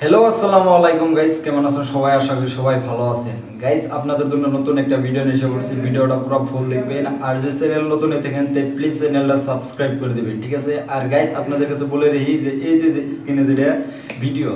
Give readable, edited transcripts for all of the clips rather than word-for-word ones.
Hello আসসালামু আলাইকুম guys, কেমন আছেন সবাই? আশা করি সবাই ভালো আছেন। গাইস, আপনাদের জন্য নতুন একটা ভিডিও নিয়ে এসে পড়ছি। ভিডিওটা পুরো ফুল দেখবেন, আর যে চ্যানেল নতুন থাকেন তে প্লিজ চ্যানেলটা সাবস্ক্রাইব করে দিবেন, ঠিক আছে? আর গাইস, আপনাদের কাছে বলে রাখি যে এই যে স্ক্রিনে যেটা ভিডিও,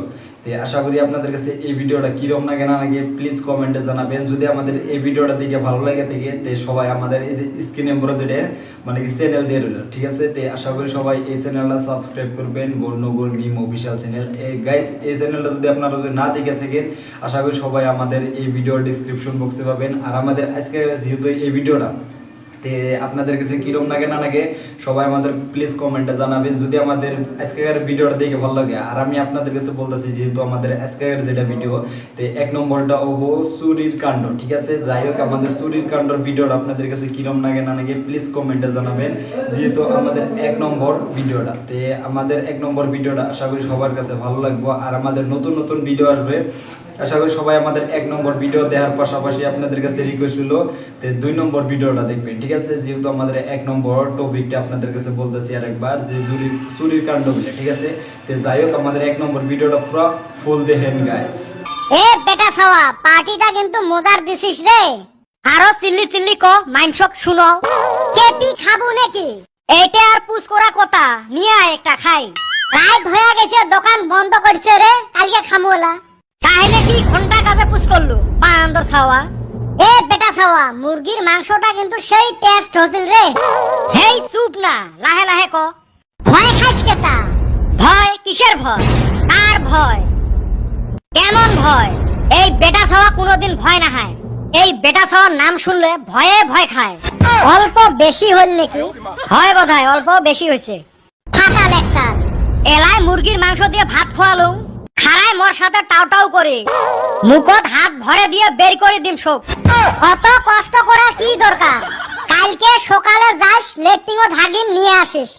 তে আশা করি আপনাদের কাছে এই ভিডিওটা কিরকম লাগে না লাগে প্লিজ কমেন্টে জানাবেন। যদি আমাদের এই ভিডিওটা দেখে ভালো লাগে থেকে তে সবাই আমাদের এই যে স্ক্রিনে বড় যেটা মানে কি চ্যানেল দিয়ে রইল, ঠিক আছে? তে আশা করি সবাই এই চ্যানেলটা সাবস্ক্রাইব করবেন, গোল নো গোল মিম অফিসিয়াল চ্যানেল। এই গাইস, এই চ্যানেলটা যদি আপনারা যদি না দেখে থাকেন, আশা করি সবাই আমাদের এই ভিডিওর ডিসক্রিপশন বক্সে পাবেন। আর আমাদের আজকে যেহেতু এই ভিডিওটা তে আপনাদের কাছে কিরকম লাগে না লাগে সবাই আমাদের প্লিজ কমেন্টে জানাবেন যদি আমাদের আজকের ভিডিওটা দেখে ভালো লাগে। আর আমি আপনাদের কাছে বলতেছি, যেহেতু আমাদের আজকের যেটা ভিডিও তে এক নম্বরটা হবো চুরির কাণ্ড, ঠিক আছে? যাই হোক, আমাদের চুরির কাণ্ডর ভিডিওটা আপনাদের কাছে কিরকম লাগে না লাগে প্লিজ কমেন্টে জানাবেন, যেহেতু আমাদের এক নম্বর ভিডিওটা তে আমাদের এক নম্বর ভিডিওটা আশা করি সবার কাছে ভালো লাগবে। আর আমাদের নতুন নতুন ভিডিও আসবে, আশা করি সবাই আমাদের এক নম্বর ভিডিও দেখার পাশাপাশি আপনাদের কাছে রিকোয়েস্ট হলো যে 2 নম্বর ভিডিওটা দেখবেন, ঠিক আছে? যেহেতু আমাদের এক নম্বর টপিকটা আপনাদের কাছে বলতেছি আরেকবার যে চুরির কাণ্ড বলে, ঠিক আছে? তো যাই হোক, আমাদের এক নম্বর ভিডিওটা পুরো ফুল দেখেন গাইস। এ বেটা ছাওয়া, পার্টিটা কিন্তু মজার দিছিস রে। আরো চিল্লি চিল্লি ক মাইনসক শুনো। কেপি খাবো নাকি? এইটা আর পুষ করা কথা, নিয়ে আয় একটা খাই। রাত হয়ে গেছে, দোকান বন্ধ করছে রে, কালকে খামোলা। তাহলে কি ঘন্টা কাজে পুষ করলু পান্দর ছাওয়া? এ বেটা ছাওয়া, মুরগির মাংসটা কিন্তু সেই টেস্ট হছিল রে। হেই চুপ না, লাহে লাহে ক। ভয় খাস কেতা? ভয় কিসের ভয়? কার ভয়? কেমন ভয়? এই বেটা ছাওয়া কোনোদিন ভয় না খায়। এই বেটা ছাওয়ার নাম শুনলে ভয়ে ভয় খায়। অল্প বেশি হল নাকি? হয় বোধহয় অল্প বেশি হয়েছে। ফাটা লেকচার। এলাই মুরগির মাংস দিয়ে ভাত খোয়ালুম, খারায় মোর সাথে টাউ টাউ করে মুখত হাত ভরে দিয়ে বের করে দিম সব। অত কষ্ট করার কি দরকার? কালকে সকালে যাস, লেট্রিনও ধাগিম নিয়ে আসিস।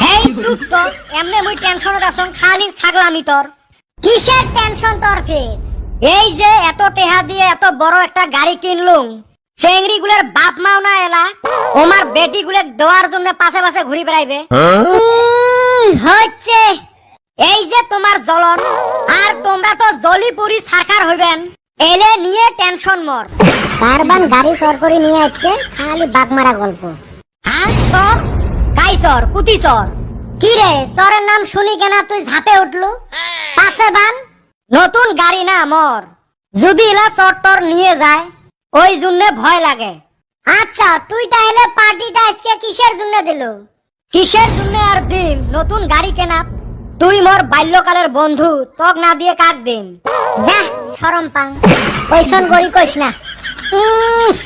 হেই চুপ তো, এমনি মুই টেনশনত আছং, খালি ছাগলামি তোর। কিসের টেনশন তোর ফের? এই যে এত টেহা দিয়ে এত বড় একটা গাড়ি কিনলুম, চেংড়ি গুলের বাপ মাও না এলা ওমার বেটি গুলে দেওয়ার জন্য পাশে পাশে ঘুরি বেড়াইবে। হচ্ছে এই যে তোমার জ্বলন, আর তোমরা তো জলিপুরি সারকার হইবেন, এলে নিয়ে টেনশন মোর। কারবান গাড়ি সর করে নিয়ে আসছে, খালি বাগমারা গল্প। হ্যাঁ সর? কাই সর? কুতি সর? কি রে, সরের নাম শুনি কেনা তুই ঝাঁপে উঠলু? পাশে বান। নতুন গাড়ি না মোর, যদি এলা চর টর নিয়ে যায় ওই জন্য ভয় লাগে। আচ্ছা, তুই তাহলে পার্টিটা আজকে কিসের জন্য দিল? কিসের জন্য আর দিম, নতুন গাড়ি কেনা। তুই মোর বাল্যকালের বন্ধু, তক না দিয়ে কাক দিম? যা শরম পাং, কইসন গড়ি কইস না।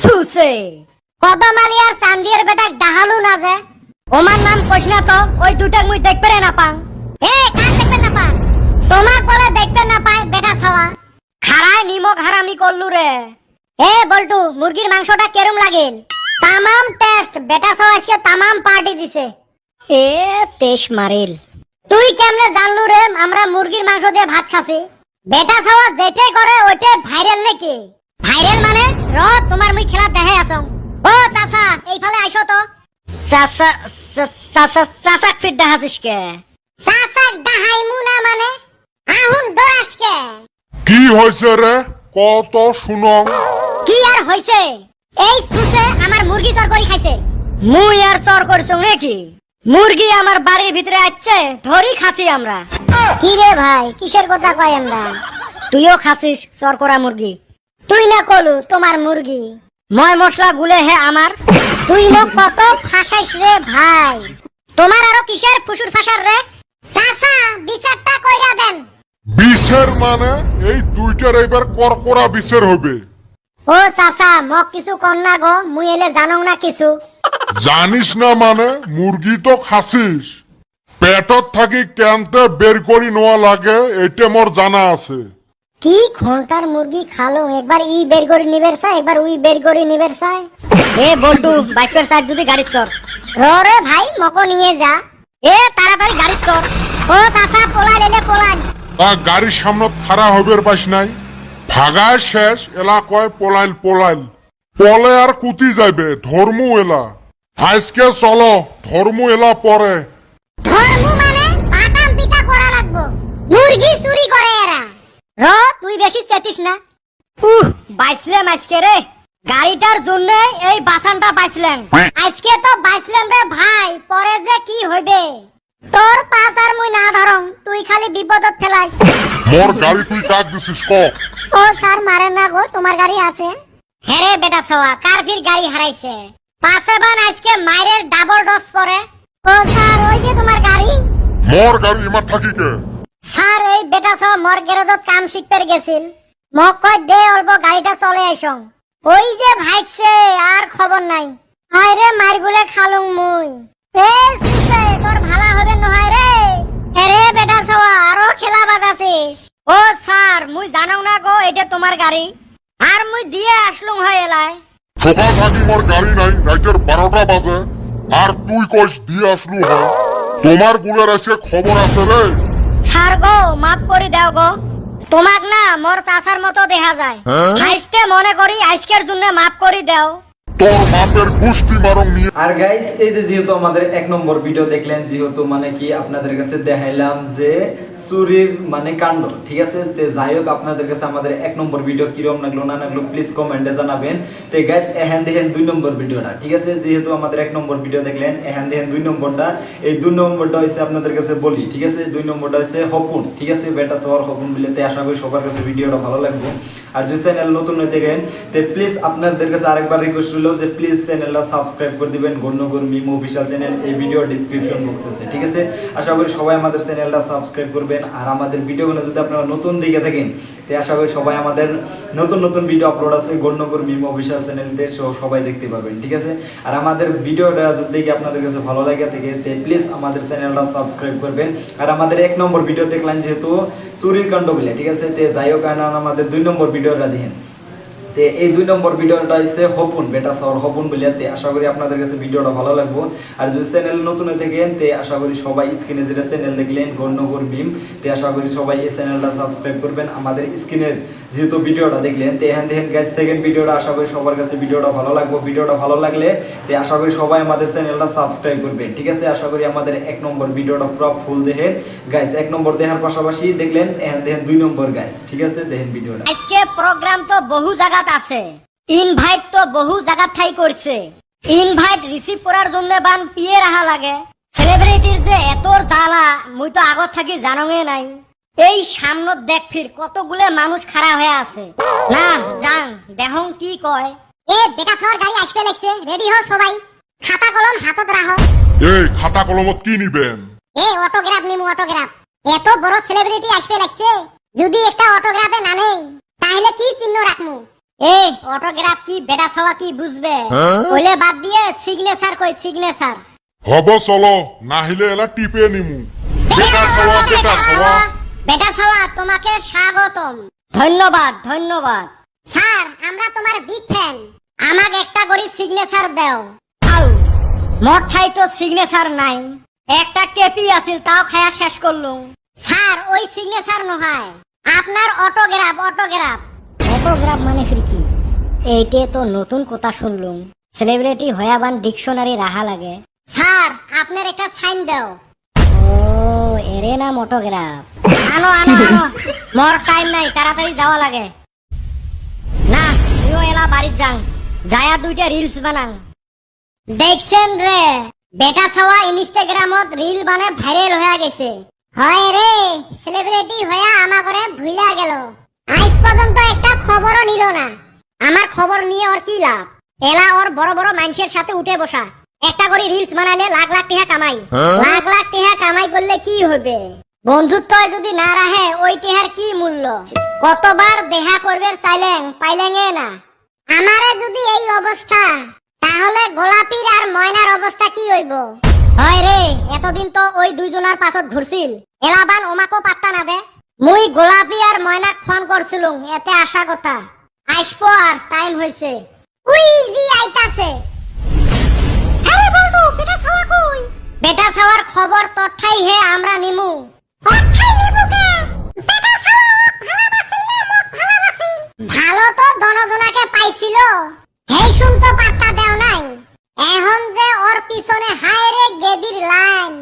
সুসে কদমালি আর চান্দিয়ার বেটা ডাহালু না যে ওমার নাম কইস না তো, ওই দুটাক মুই দেখবে না পাং। এ কাক দেখবে না পাং? তোমার বলে দেখবে না পায় বেটা ছাওয়া। খারায় নিমক হারামি করলু রে। এ বল্টু, মুরগির মাংসটা কেরম লাগিল? তামাম টেস্ট, বেটা ছাওয়া আজকে তামাম পার্টি দিছে। এ তেশ মারিল। তুই কেমনে জানলু রে আমরা মুরগির মাংস দিয়ে ভাত খাসি? বেটা ছাওয়া যেটাই করে ওইটাই ভাইরাল নাকি? ভাইরাল মানে র তোমার মুই খেলা দেখে আসং। ও চাচা, এইফালে আইসো তো। চাচা চাচা চাচা ফিট দেখাছিস কে? চাচা ডাহাইমু না মানে আহুন দরাস কে? কি হয়েছে রে, কত শুনো। কি আর হইছে? এই সুসে আমার মুরগি চর করে খাইছে। মুই আর চর করছং নাকি? মুরগি আমার বাড়ির ভিতরে আসছে, ধরি খাসি আমরা। কি রে ভাই, কিসের কথা কয় আমরা? তুইও খাসিস চর করা মুরগি? তুই না কলু তোমার মুরগি ময় মশলা গুলে হে আমার। তুই মোক কত ফাঁসাইস রে ভাই। তোমার আরো কিসের ফুসুর ফাঁসার রে? চাচা বিচারটা কইরা দেন। বিষের মানে এই দুইটার এবার করকরা বিষের হবে। ও চাচা, মোক কিছু কর না গো, মুই এলে জানং না কিছু। জানিস না মানে মুরগি তো খাসিস, পেটত থাকি কেনতে বের করি নেওয়া লাগে এটা মোর জানা আছে। কি ঘন্টার মুরগি খালো, একবার ই বের করে নিবের চাই, একবার উই বের করে নিবের চাই। এ বল্টু, বাইকের সাইড যদি গাড়ি চর। রে ভাই, মকো নিয়ে যা। এ তাড়াতাড়ি গাড়ি চর। ও চাচা, পোলা লেলে পোলান। তা গাড়ির সামনে খাড়া হবের পাস নাই, ভাগায় শেষ এলা কয় পোলাইল পোলাইল। পলে আর কুতি যাবে ধর্মু এলা। আজকে চলো ধর্মু এলা পরে। ধর্ম মানে বাদাম পিঠা করা লাগবো। মুরগি চুরি করে এরা। চাইতিস না বাইসলাম আজকে রে গাড়িটার জন্য এই বাসানটা বাইসলাম আজকে তো বাইসলাম রে ভাই পরে যে কি হইবে তোর পাঁচ আর মুই না ধরং তুই খালি বিপদত ফেলাইস মোর গাড়ি তুই কাক দিছিস ক ও স্যার মারে না গো তোমার গাড়ি আছে হ্যাঁ রে বেটা সওয়া কার ফির গাড়ি হারাইছে পাশে বান আজকে মায়ের ডাবল ডোজ পরে ও স্যার ওই যে তোমার গাড়ি মোর গাড়ি ইমা থাকি কে স্যার এই বেটা সহ মোর গ্যারেজত কাম শিখতে গেছিল মোক কয় দে অল্প গাড়িটা চলে আইসং ওই যে ভাইছে আর খবর নাই হায় রে মারগুলে খালুং মুই এ সুসে তোর ভালা হবে নহয় রে আরে বেটা সওয়া আরো খেলা বাজাছিস ও স্যার মুই জানাও না গো এটা তোমার গাড়ি আর মুই দিয়ে আসলুম হয় এলাই সকাল থাকি মোর গাড়ি নাই রাইতের 12টা বাজে আর তুই কইস দিয়ে আসলু হয় তোমার গুলের আজকে খবর আছে রে স্যার গো মাফ করে দাও গো তোমাক না মোর চাচার মতো দেখা যায় আজকে মনে করি আজকের জন্য মাফ করে দাও তোর বাপের গুষ্টি মারং নিয়ে আর গাইস এই যে যেহেতু আমাদের 1 নম্বর ভিডিও দেখলেন যেহেতু মানে কি আপনাদের কাছে দেখাইলাম যে চুরির মানে কাণ্ড ঠিক আছে তে যাই হোক আপনাদের কাছে আমাদের 1 নম্বর ভিডিও কিরকম লাগলো না লাগলো প্লিজ কমেন্টে জানাবেন তে গাইস এখান দেখেন 2 নম্বর ভিডিওটা ঠিক আছে যেহেতু আমাদের 1 নম্বর ভিডিও দেখলেন এখান দেখেন 2 নম্বরটা এই 2 নম্বরটা হইছে আপনাদের কাছে বলি ঠিক আছে 2 নম্বরটা হইছে হপুন ঠিক আছে বেটা চর হপুন বলেতে আশা করি সবার কাছে ভিডিওটা ভালো লাগবে আর যদি চ্যানেল নতুন হয়ে দেখেন তে প্লিজ আপনাদের কাছে আরেকবার রিকোয়েস্ট রইল যে প্লিজ চ্যানেলটা সাবস্ক্রাইব করে দিবেন গণ্যগর মিম অফিশিয়াল চ্যানেল এই ভিডিও ডেসক্রিপশন বক্সে আছে ঠিক আছে আশা করি সবাই আমাদের চ্যানেলটা সাবস্ক্রাইব করবেন আর আমাদের ভিডিওগুলো যদি আপনারা নতুন দিকে থাকেন তে আশা করি সবাই আমাদের নতুন নতুন ভিডিও আপলোড আছে গণ্যগর মিম অফিশিয়াল চ্যানেলতে সবাই দেখতে পাবেন ঠিক আছে আর আমাদের ভিডিওটা যদি দেখে আপনাদের কাছে ভালো লাগে থাকে তে প্লিজ আমাদের চ্যানেলটা সাবস্ক্রাইব করবেন আর আমাদের 1 নম্বর ভিডিও দেখলেন যেহেতু চুরির কাণ্ড বলে ঠিক আছে তে যাই হোক আমাদের 2 নম্বর ভিডিওটা দেখেন তে এই 2 নম্বর ভিডিওটা হইছে হপুন বেটা সর হপুন বলিয়াতে আশা করি আপনাদের কাছে ভিডিওটা ভালো লাগবে আর যদি চ্যানেল নতুন হয়ে থাকেন তে আশা করি সবাই স্ক্রিনে যেটা চ্যানেল দেখলেন গণ্যগর মিম তে আশা করি সবাই এই চ্যানেলটা সাবস্ক্রাইব করবেন আমাদের স্ক্রিনের যেহেতু ভিডিওটা দেখলেন তে এখান দেখেন গাইস সেকেন্ড ভিডিওটা আশা করি সবার কাছে ভিডিওটা ভালো লাগবে ভিডিওটা ভালো লাগলে তে আশা করি সবাই আমাদের চ্যানেলটা সাবস্ক্রাইব করবেন ঠিক আছে আশা করি আমাদের 1 নম্বর ভিডিওটা পুরো ফুল দেখেন গাইস 1 নম্বর দেখার পাশাপাশি দেখলেন এখান দেখেন 2 নম্বর গাইস ঠিক আছে দেখেন ভিডিওটা আজকে প্রোগ্রাম তো বহু জায়গাত আছে ইনভাইট তো বহু জায়গা থাই করছে ইনভাইট রিসিভ করার জন্য বান পিয়ে রাখা লাগে সেলিব্রিটির যে এত জ্বালা মুই তো আগত থাকি জানঙে নাই এই সামনত দেখ ফির কতগুলো মানুষ খাড়া হয়ে আছে না জান দেখং কি কয় এ বেটা সর গাড়ি আসবে লাগছে রেডি হও সবাই খাতা কলম হাতত রাখো এই খাতা কলমত কি নিবেন এ অটোগ্রাফ নিমু অটোগ্রাফ এত বড় সেলিব্রিটি আসবে লাগছে যদি একটা অটোগ্রাফে না নেই তাহলে কি চিহ্ন রাখমু এ অটোগ্রাফ কি বেটা সওয়া কি বুঝবে ওলে বাদ দিয়ে সিগনেচার কই সিগনেচার হব চলো নাহিলে এলা টিপে নিমু বেটা খাওয়া বেটা খাওয়া বেটা সওয়া তোমাকে স্বাগতম ধন্যবাদ ধন্যবাদ স্যার আমরা তোমার বিগ ফ্যান আমাকে একটা করে সিগনেচার দাও আউ মোর ঠাই তো সিগনেচার নাই একটা কেপি আছিল তাও খায়া শেষ করলুম স্যার ওই সিগনেচার নহয় আপনার অটোগ্রাফ অটোগ্রাফ অটোগ্রাফ মানে ফির কি এইটে তো নতুন কথা শুনলুম সেলিব্রিটি হয়াবান ডিকশনারি রাহা লাগে স্যার আপনার একটা সাইন দাও ও এরে নাম অটোগ্রাফ আনো আনো আনো মোর টাইম নাই তাড়াতাড়ি যাওয়া লাগে না তুইও এলা বাড়ির যাং যায়া 2টা রিলস বানাং দেখছেন রে বেটা ছাওয়া ইনস্টাগ্রামত রিল বানে ভাইরাল হয়ে গেছে হয় রে সেলিব্রিটি হয়া আমা করে ভুলা গেল আজ পর্যন্ত একটা খবরও নিল না আমার খবর নিয়ে ওর কি লাভ এলা ওর বড় বড় মানুষের সাথে উঠে বসা একটা করে রিলস বানালে লাখ লাখ টাকা কামাই লাখ লাখ টাকা কামাই করলে কি হবে বন্ধুত্ব যদি না রাহে ওই টাকার কি মূল্য কতবার দেখা করবে চাইলেন পাইলেন না আমারে যদি এই অবস্থা তাহলে গোলাপীর আর ময়নার অবস্থা কি হইব হয় রে এতদিন তো ওই দুইজনার পাছত ঘুরছিল এলাবান ওমাকো পাত্তা না দে মুই গোলাপী আর ময়নাক ফোন করছিলুম এতে আশা কথা আসবো আর টাইম হইছে উই জি আইতাছে আরে বন্ধু বেটা ছাওয়া কই বেটা ছাওয়ার খবর তঠাই হে আমরা নিমু তঠাই নিমু কে বেটা ছাওয়া ভালোবাসিল না মক ভালোবাসিল ভালো তো দনজনাকে পাইছিল হেই শুন তো পাত্তা দেও নাই এখন যে ওর পিছনে হায়রে গেদির লাইন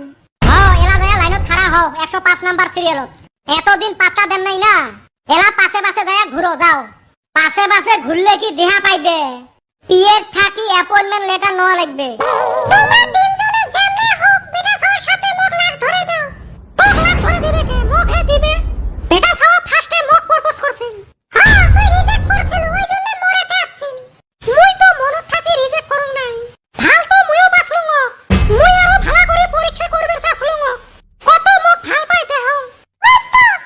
এলা যায় লাইনত খাড়া হও 105 নাম্বার সিরিয়ালত এতদিন পাত্তা দেন নাই না এলা পাশে পাশে যায় ঘুরো টিহা পাইবে পিএর থাকি অ্যাপয়েন্টমেন্ট লেটার নেওয়া লাগবে তোমরা তিনজনে যেমনে হোক বেটা সবার সাথে মুখ লাগ ধরে দাও মুখ লাগ ধরে দিবে কে মুখে দিবে বেটা সব ফার্স্টে মুখ প্রপোজ করছিস হ্যাঁ তুই রিজেক্ট করছিস ওই জন্য মরেতে আছিস মুই তো মনত থাকি রিজেক্ট করুম নাই ভাল তো মুইও বাসলুম মুই আরো ভালো করে পরীক্ষা করবে চাসলুম কত মুখ ভাল পাইতে হও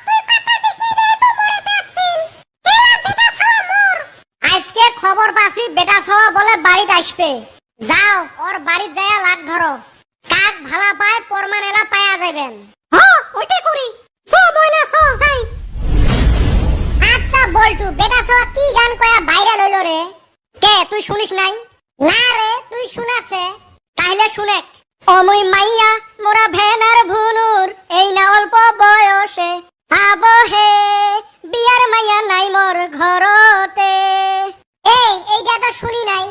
তুই কথা দিস নাই রে তো মরেতে আছিস এলা বেটা সব মোর আজকে খবর পাছি বেটা সবা বলে বাড়িতে আসবে যাও ওর বাড়ি যায় লাগ ধরো কাক ভালা পায় পরমান এলা পায়া যাবেন হ্যাঁ ওইটা করি সো মইনা সো যাই আচ্ছা বলটু বেটা সবা কি গান কয়া ভাইরাল হইলো রে কে তুই শুনিস নাই না রে তুই শুনাছে তাহলে শুনেক অমই মাইয়া মোরা ভেনার ভুনুর এই না অল্প বয়সে আবহে বিয়ার মাইয়া নাই মোর ঘরতে এইটা তো শুনি নাই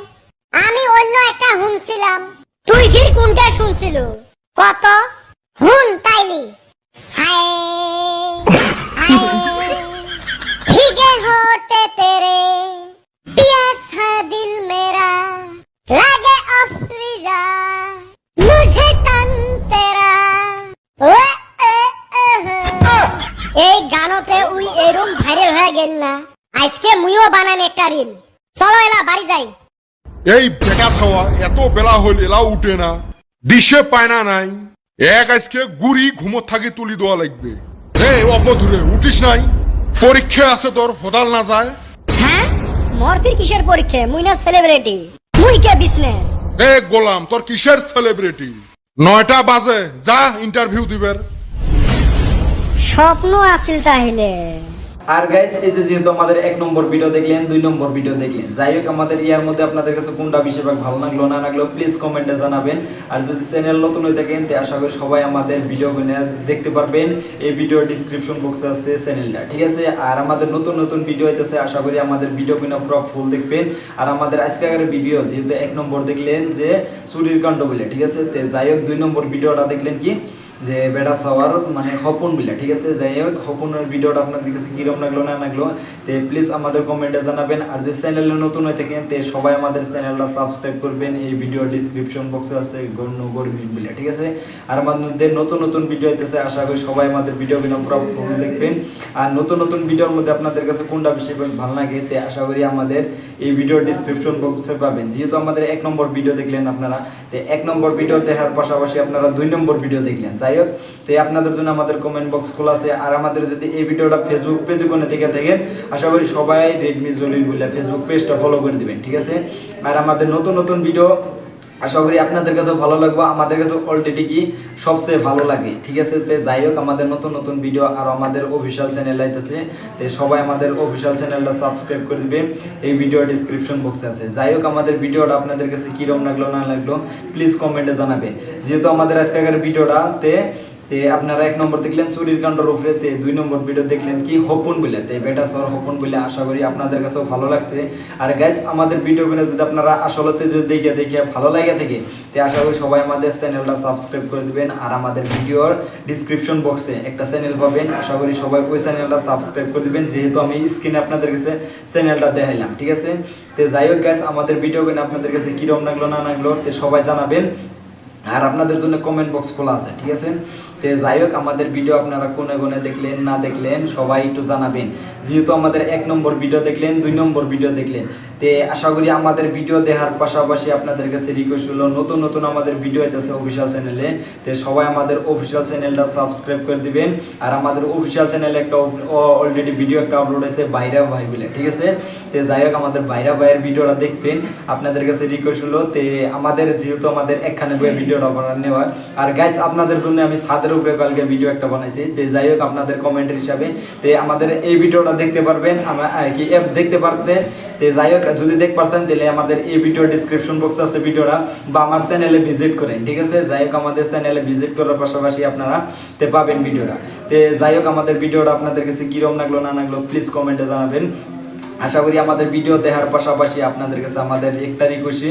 আমি অন্য একটা শুনছিলাম তুই ফির কোনটা শুনছিল কত হুন তাইলি হায় হায় भीगे होठे तेरे प्यासा दिल मेरा लागे अफरीजा मुझे तन तेरा এই গানতে উই এরম ভাইরাল হয়ে গেল না আজকে মুইও বানান একটা রিল চলো এলা বাড়ি যাই এই বেটা ছাওয়া এত বেলা হইল এলা উঠে না দিশে পায়না নাই এক আজকে গুড়ি ঘুমত থাকি তুলি দেওয়া লাগবে রে অপধুরে উঠিস নাই পরীক্ষা আছে তোর হদাল না যায় হ্যাঁ মোর ফির কিসের পরীক্ষা মুই না সেলিব্রিটি মুই কে বিজনেস রে গোলাম তোর কিসের সেলিব্রিটি 9টা বাজে যা ইন্টারভিউ দিবের স্বপ্ন আছিল তাহলে আর গাইস এই যে যেহেতু আমাদের 1 নম্বর ভিডিও দেখলেন 2 নম্বর ভিডিও দেখলেন যাই হোক আমাদের ইয়ার মধ্যে আপনাদের কাছে কোনটা বেশিরভাগ ভালো লাগলো না লাগলো প্লিজ কমেন্টে জানাবেন আর যদি চ্যানেল নতুন হয়ে থাকেন তে আশা করি সবাই আমাদের ভিডিওগুলো দেখতে পারবেন এই ভিডিও ডেসক্রিপশন বক্সে আছে চ্যানেলটা ঠিক আছে আর আমাদের নতুন নতুন ভিডিও হইতেছে আশা করি আমাদের ভিডিওগুলো পুরো ফুল দেখবেন আর আমাদের আজকের ভিডিও যেহেতু 1 নম্বর দেখলেন যে চুরির কাণ্ড বলে ঠিক আছে তে যাই হোক 2 নম্বর ভিডিওটা দেখলেন কি যে বেড়া সবার মানে হপন বিলা ঠিক আছে যাই হোক হপনের ভিডিওটা আপনাদের কাছে কিরকম লাগলো না লাগলো তে প্লিজ আমাদের কমেন্টে জানাবেন আর যদি চ্যানেলে নতুন হয়ে থাকেন তে সবাই আমাদের চ্যানেলটা সাবস্ক্রাইব করবেন এই ভিডিও ডেসক্রিপশন বক্সে আছে গর্মি বিলা ঠিক আছে আর আমাদের নতুন নতুন ভিডিও হইতেছে আশা করি সবাই আমাদের ভিডিওগুলো পুরো ফুল দেখবেন আর নতুন নতুন ভিডিওর মধ্যে আপনাদের কাছে কোনটা বেশি ভালো লাগে তে আশা করি আমাদের এই ভিডিও ডেসক্রিপশন বক্সে পাবেন যেহেতু আমাদের 1 নম্বর ভিডিও দেখলেন আপনারা তে 1 নম্বর ভিডিও দেখার পাশাপাশি আপনারা 2 নম্বর ভিডিও দেখলেন যাই হোক তো আপনাদের জন্য আমাদের কমেন্ট বক্স খোলা আছে আর আমাদের যদি এই ভিডিওটা ফেসবুক পেজে কোনে থেকে থাকেন আশা করি সবাই রেডমি জলিল বলে ফেসবুক পেজটা ফলো করে দিবেন ঠিক আছে আর আমাদের নতুন নতুন ভিডিও আশা করি আপনাদের কাছে ভালো লাগবে আমাদের কাছে অলরেডি কি সবচেয়ে ভালো লাগে ঠিক আছে তে যাই হোক আমাদের নতুন নতুন ভিডিও আর আমাদের অফিশিয়াল চ্যানেল আইতেছে তে সবাই আমাদের অফিশিয়াল চ্যানেলটা সাবস্ক্রাইব করে দিবেন এই ভিডিও ডেসক্রিপশন বক্সে আছে যাই হোক আমাদের ভিডিওটা আপনাদের কাছে কিরকম লাগলো না লাগলো প্লিজ কমেন্টে জানাবেন যেহেতু আমাদের আজকের ভিডিওটা তে আপনারা 1 নম্বর দেখলেন চুরির কাণ্ডর উপরে তে 2 নম্বর ভিডিও দেখলেন কি হপন বলে তে বেটা সর হপন বলে আশা করি আপনাদের কাছেও ভালো লাগছে আর গাইস আমাদের ভিডিওগুলো যদি আপনারা আসলতে যদি দেখে ভালো লাগে থাকে তে আশা করি সবাই আমাদের চ্যানেলটা সাবস্ক্রাইব করে দিবেন আর আমাদের ভিডিওর ডেসক্রিপশন বক্সে একটা চ্যানেল পাবেন আশা করি সবাই ওই চ্যানেলটা সাবস্ক্রাইব করে দিবেন যেহেতু আমি স্ক্রিনে আপনাদের কাছে চ্যানেলটা দেখাইলাম ঠিক আছে তে যাই হোক গাইস আমাদের ভিডিওগুলো আপনাদের কাছে কিরকম লাগলো না লাগলো তে সবাই জানাবেন আর আপনাদের জন্য কমেন্ট বক্স খোলা আছে ঠিক আছে তে যাই হোক আমাদের ভিডিও আপনারা কোনে কোনে দেখলেন না দেখলেন সবাই একটু জানাবেন যেহেতু আমাদের 1 নম্বর ভিডিও দেখলেন 2 নম্বর ভিডিও দেখলেন তে আশা করি আমাদের ভিডিও দেখার পাশাপাশি আপনাদের কাছে রিকোয়েস্ট হলো নতুন নতুন আমাদের ভিডিও আছে অফিশিয়াল চ্যানেলে তে সবাই আমাদের অফিশিয়াল চ্যানেলটা সাবস্ক্রাইব করে দিবেন আর আমাদের অফিশিয়াল চ্যানেলে একটা অলরেডি ভিডিও একটা আপলোড আছে বাইরা ভাই বলে ঠিক আছে তে যাই হোক আমাদের বাইরা ভাইয়ের ভিডিওটা দেখবেন আপনাদের কাছে রিকোয়েস্ট হলো তে আমাদের যেহেতু আমাদের একখানে বই ভিডিওটা বানানো নেওয়ার আর গাইস আপনাদের জন্য আমি ছাদের উপরে কালকে ভিডিও একটা বানাইছি তে যাই হোক আপনাদের কমেন্টের হিসাবে তে আমাদের এই ভিডিওটা দেখতে পারবেন আমরা কি অ্যাপ দেখতে পারতে তে যাই হোক যদি দেখতে পারছেন তাহলে আমাদের এই ভিডিও ডেসক্রিপশন বক্সে আছে ভিডিওটা বা আমার চ্যানেলে ভিজিট করেন ঠিক আছে যাই হোক আমাদের চ্যানেলে ভিজিট করার পাশাপাশি আপনারা তে পাবেন ভিডিওটা তে যাই হোক আমাদের ভিডিওটা আপনাদের কাছে কিরকম লাগলো না লাগলো প্লিজ কমেন্টে জানাবেন আশা করি আমাদের ভিডিও দেখার পাশাপাশি আপনাদের কাছে আমাদের একটা রিকোয়েস্ট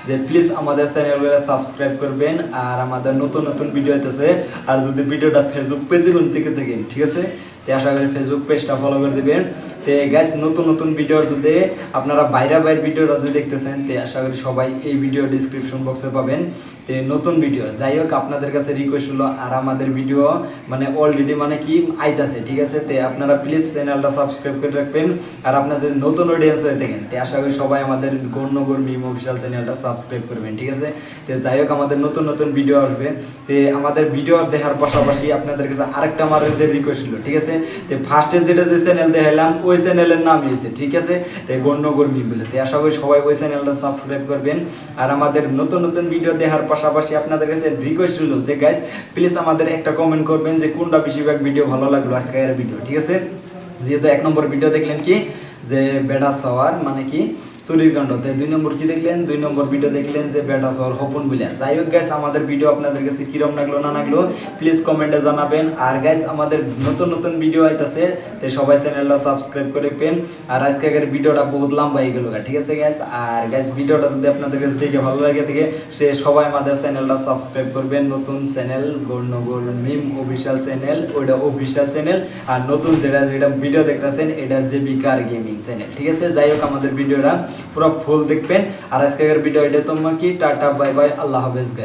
যে প্লিজ আমাদের চ্যানেলগুলো সাবস্ক্রাইব করবেন আর আমাদের নতুন নতুন ভিডিও হইতেছে আর যদি ভিডিওটা ফেসবুক পেজে থেকে দেখেন ঠিক আছে তে আশা করি ফেসবুক পেজটা ফলো করে দিবেন তে গাইস নতুন নতুন ভিডিও যদি আপনারা বাইরে ভিডিওটা যদি দেখতেছেন তে আশা করি সবাই এই ভিডিও ডিসক্রিপশন বক্সে পাবেন তে নতুন ভিডিও যাই হোক আপনাদের কাছে রিকোয়েস্ট হলো আর আমাদের ভিডিও মানে অলরেডি মানে কি আইতাছে ঠিক আছে তে আপনারা প্লিজ চ্যানেলটা সাবস্ক্রাইব করে রাখবেন আর আপনারা যদি নতুন অডিয়েন্স হয়ে থাকেন তে আশা করি সবাই আমাদের গণ্যগর মিম অফিসিয়াল চ্যানেলটা সাবস্ক্রাইব করবেন ঠিক আছে তে যাই হোক আমাদের নতুন নতুন ভিডিও আসবে তে আমাদের ভিডিও দেখার পাশাপাশি আপনাদের কাছে আরেকটা আমাদের রিকোয়েস্ট ছিল ঠিক আছে তে ফার্স্টে যেটা যে চ্যানেল দেখাইলাম ওই চ্যানেলের নাম হয়েছে ঠিক আছে তে গণ্যগর মিম বলে তে আশা করি সবাই ওই চ্যানেলটা সাবস্ক্রাইব করবেন আর আমাদের নতুন নতুন ভিডিও দেখার পাশাপাশি আপনাদের কাছে রিকোয়েস্ট হলো যে গাইস প্লিজ আমাদের একটা কমেন্ট করবেন যে কোনটা বেশিরভাগ ভিডিও ভালো লাগলো আজকের ভিডিও ঠিক আছে যেহেতু 1 নম্বর ভিডিও দেখলেন কি যে বেড়া সওয়ার মানে কি চুরির কাণ্ড তাই 2 নম্বর কি দেখলেন 2 নম্বর ভিডিও দেখলেন যে বেড়া সওয়ার হপন বলে যাই হোক গাইস আমাদের ভিডিও আপনাদের কাছে কিরকম লাগলো না লাগলো প্লিজ কমেন্টে জানাবেন আর গাইস আমাদের নতুন নতুন ভিডিও আইতাছে তাই সবাই চ্যানেলটা সাবস্ক্রাইব করে পেন আর আজকের ভিডিওটা বহুত লম্বা হয়ে গেল ঠিক আছে গাইস আর গাইস ভিডিওটা যদি আপনাদের কাছে দেখে ভালো লাগে থাকে সে সবাই আমাদের চ্যানেলটা সাবস্ক্রাইব করবেন নতুন চ্যানেল গণ্যগর মিম অফিশিয়াল চ্যানেল ওইটা অফিশিয়াল চ্যানেল আর নতুন যেটা ভিডিও দেখতেছেন এটা জেবিকার গেমিং চ্যানেল ঠিক আছে যাই হোক আমাদের ভিডিওটা পুরো ফুল দেখবেন আর আজকের ভিডিও এটা তোমরা কি টাটা বাই বাই আল্লাহ হাফেজ গাইস